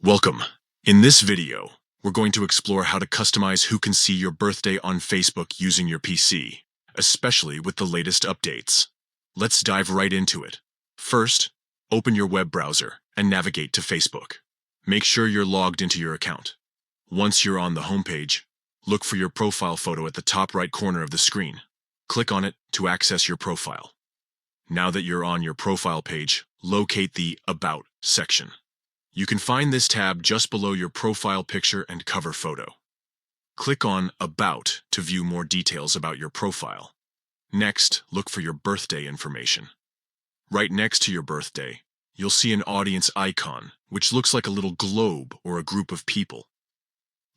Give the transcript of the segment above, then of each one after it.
Welcome. In this video, we're going to explore how to customize who can see your birthday on Facebook using your PC, especially with the latest updates. Let's dive right into it. First, open your web browser and navigate to Facebook. Make sure you're logged into your account. Once you're on the homepage, look for your profile photo at the top right corner of the screen. Click on it to access your profile. Now that you're on your profile page, locate the About section. You can find this tab just below your profile picture and cover photo. Click on About to view more details about your profile. Next, look for your birthday information. Right next to your birthday, you'll see an audience icon, which looks like a little globe or a group of people.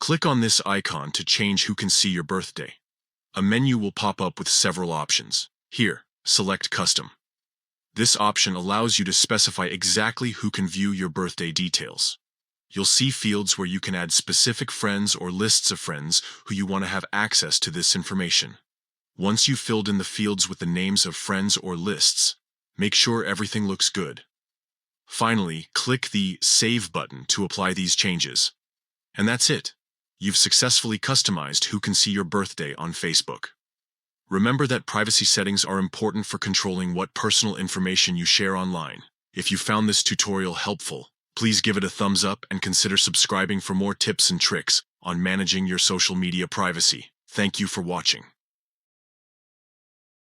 Click on this icon to change who can see your birthday. A menu will pop up with several options. Here, select Custom. This option allows you to specify exactly who can view your birthday details. You'll see fields where you can add specific friends or lists of friends who you want to have access to this information. Once you've filled in the fields with the names of friends or lists, make sure everything looks good. Finally, click the Save button to apply these changes. And that's it. You've successfully customized who can see your birthday on Facebook. Remember that privacy settings are important for controlling what personal information you share online. If you found this tutorial helpful, please give it a thumbs up and consider subscribing for more tips and tricks on managing your social media privacy. Thank you for watching.